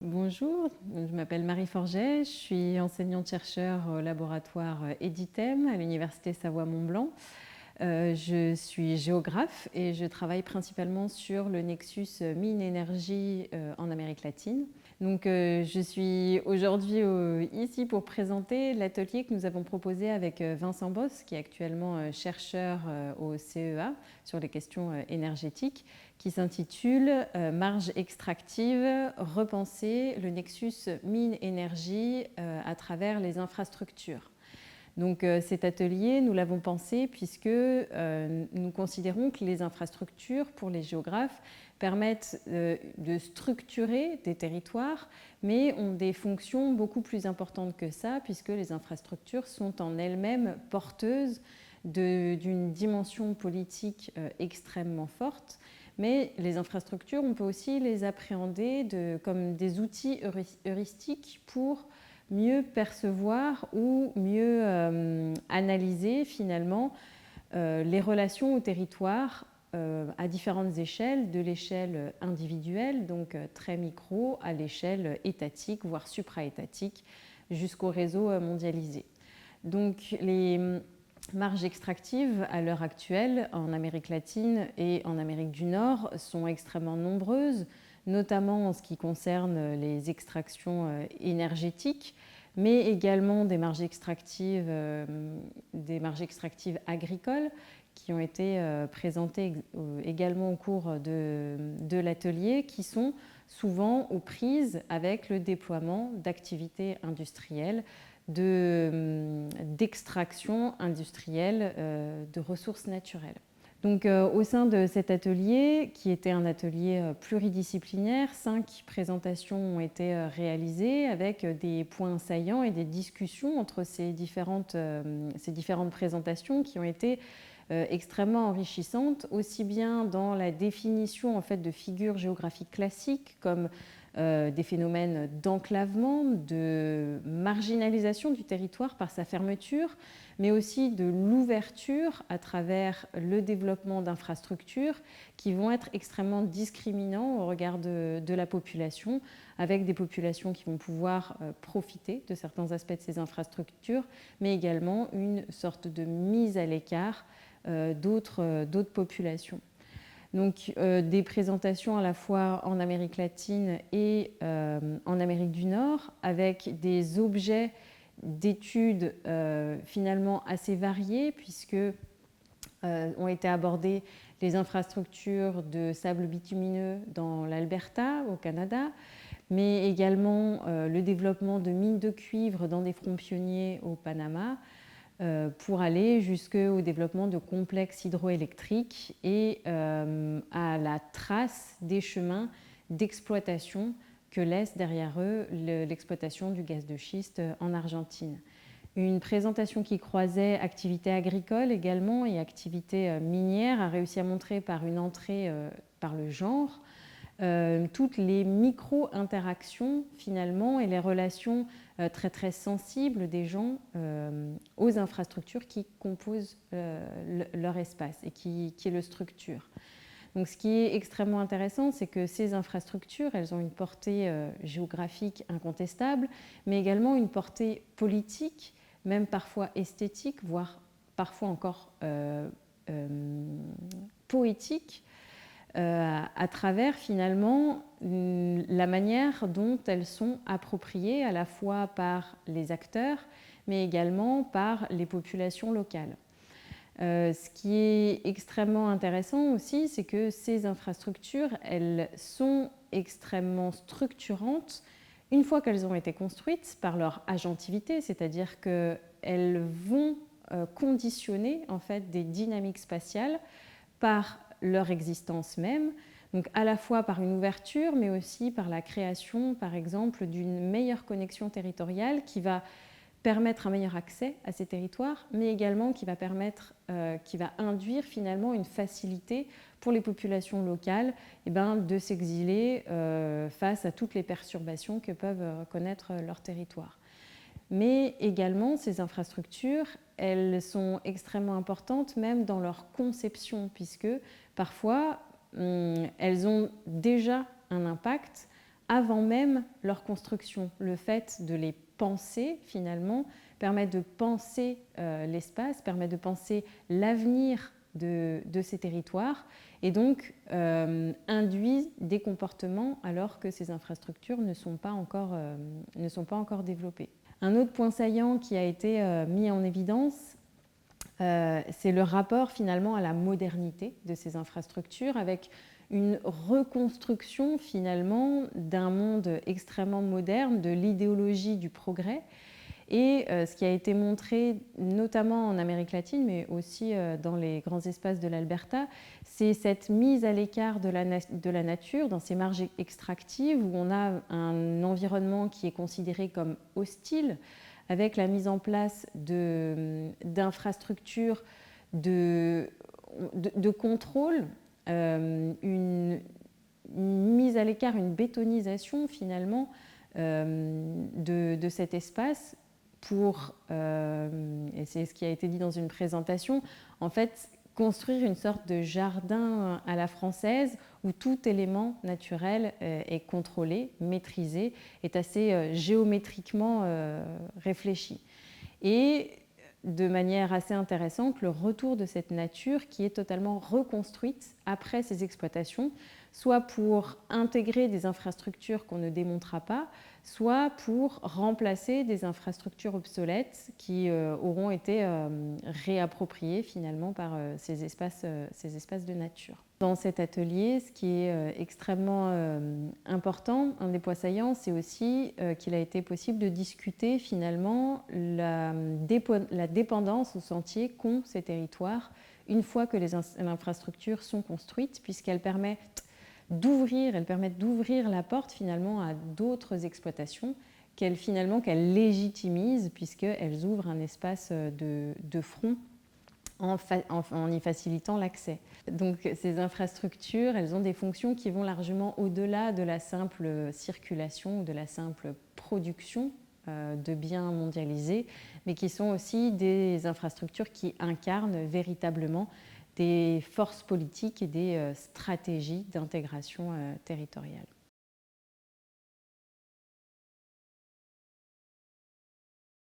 Bonjour, je m'appelle Marie Forget, je suis enseignante-chercheur au laboratoire EDITEM à l'Université Savoie-Mont-Blanc. Je suis géographe et je travaille principalement sur le nexus mine-énergie en Amérique latine. Donc, je suis aujourd'hui ici pour présenter l'atelier que nous avons proposé avec Vincent Boss, qui est actuellement chercheur au CEA sur les questions énergétiques, qui s'intitule Marge extractive, repenser le nexus mine-énergie à travers les infrastructures. Donc cet atelier, nous l'avons pensé puisque nous considérons que les infrastructures, pour les géographes, permettent de structurer des territoires, mais ont des fonctions beaucoup plus importantes que ça, puisque les infrastructures sont en elles-mêmes porteuses d'une dimension politique extrêmement forte. Mais les infrastructures, on peut aussi les appréhender comme des outils heuristiques pour mieux percevoir ou mieux analyser finalement les relations au territoire à différentes échelles, de l'échelle individuelle, donc très micro, à l'échelle étatique, voire supra-étatique, jusqu'au réseau mondialisé. Donc les marges extractives à l'heure actuelle en Amérique latine et en Amérique du Nord sont extrêmement nombreuses, notamment en ce qui concerne les extractions énergétiques, mais également des marges extractives agricoles qui ont été présentées également au cours de l'atelier, qui sont souvent aux prises avec le déploiement d'activités industrielles, d'extraction industrielle de ressources naturelles. Donc, au sein de cet atelier, qui était un atelier pluridisciplinaire, 5 présentations ont été réalisées avec des points saillants et des discussions entre ces différentes présentations qui ont été extrêmement enrichissantes, aussi bien dans la définition en fait, de figures géographiques classiques comme des phénomènes d'enclavement, de marginalisation du territoire par sa fermeture, mais aussi de l'ouverture à travers le développement d'infrastructures qui vont être extrêmement discriminants au regard de la population, avec des populations qui vont pouvoir profiter de certains aspects de ces infrastructures, mais également une sorte de mise à l'écart d'autres populations. Donc des présentations à la fois en Amérique latine et en Amérique du Nord, avec des objets d'études finalement assez variés, puisque ont été abordées les infrastructures de sable bitumineux dans l'Alberta, au Canada, mais également le développement de mines de cuivre dans des fronts pionniers au Panama, pour aller jusqu'au développement de complexes hydroélectriques et à la trace des chemins d'exploitation que laisse derrière eux l'exploitation du gaz de schiste en Argentine. Une présentation qui croisait activités agricoles également et activités minières a réussi à montrer par une entrée par le genre toutes les micro-interactions finalement et les relations très très sensibles des gens aux infrastructures qui composent leur espace et qui le structurent. Donc, ce qui est extrêmement intéressant, c'est que ces infrastructures, elles ont une portée géographique incontestable, mais également une portée politique, même parfois esthétique, voire parfois encore poétique, à travers finalement la manière dont elles sont appropriées à la fois par les acteurs, mais également par les populations locales. Ce qui est extrêmement intéressant aussi, c'est que ces infrastructures, elles sont extrêmement structurantes une fois qu'elles ont été construites par leur agentivité, c'est-à-dire qu'elles vont conditionner en fait des dynamiques spatiales par leur existence même, donc à la fois par une ouverture, mais aussi par la création, par exemple, d'une meilleure connexion territoriale qui va permettre un meilleur accès à ces territoires, mais également qui va induire finalement une facilité pour les populations locales de s'exiler face à toutes les perturbations que peuvent connaître leurs territoires. Mais également, ces infrastructures, elles sont extrêmement importantes même dans leur conception, puisque parfois, elles ont déjà un impact avant même leur construction. Le fait de les penser, finalement, permet de penser l'espace, permet de penser l'avenir de ces territoires et donc induit des comportements alors que ces infrastructures ne sont pas encore développées. Un autre point saillant qui a été mis en évidence, c'est le rapport finalement à la modernité de ces infrastructures avec une reconstruction finalement d'un monde extrêmement moderne, de l'idéologie du progrès. Et ce qui a été montré notamment en Amérique latine, mais aussi dans les grands espaces de l'Alberta, c'est cette mise à l'écart de la nature, dans ces marges extractives, où on a un environnement qui est considéré comme hostile, avec la mise en place d'infrastructures de contrôle, une mise à l'écart, une bétonisation finalement de cet espace pour, et c'est ce qui a été dit dans une présentation, en fait, construire une sorte de jardin à la française où tout élément naturel est contrôlé, maîtrisé, est assez géométriquement réfléchi. Et de manière assez intéressante, le retour de cette nature qui est totalement reconstruite après ces exploitations, soit pour intégrer des infrastructures qu'on ne démontera pas, soit pour remplacer des infrastructures obsolètes qui auront été réappropriées finalement par ces espaces de nature. Dans cet atelier, ce qui est extrêmement important, un des points saillants, c'est aussi qu'il a été possible de discuter finalement la dépendance au sentier qu'ont ces territoires une fois que les infrastructures sont construites, puisqu'elles permettent d'ouvrir la porte finalement à d'autres exploitations qu'elles légitimisent, puisqu'elles ouvrent un espace de front en y facilitant l'accès. Donc ces infrastructures, elles ont des fonctions qui vont largement au-delà de la simple circulation ou de la simple production de biens mondialisés, mais qui sont aussi des infrastructures qui incarnent véritablement des forces politiques et des stratégies d'intégration territoriale.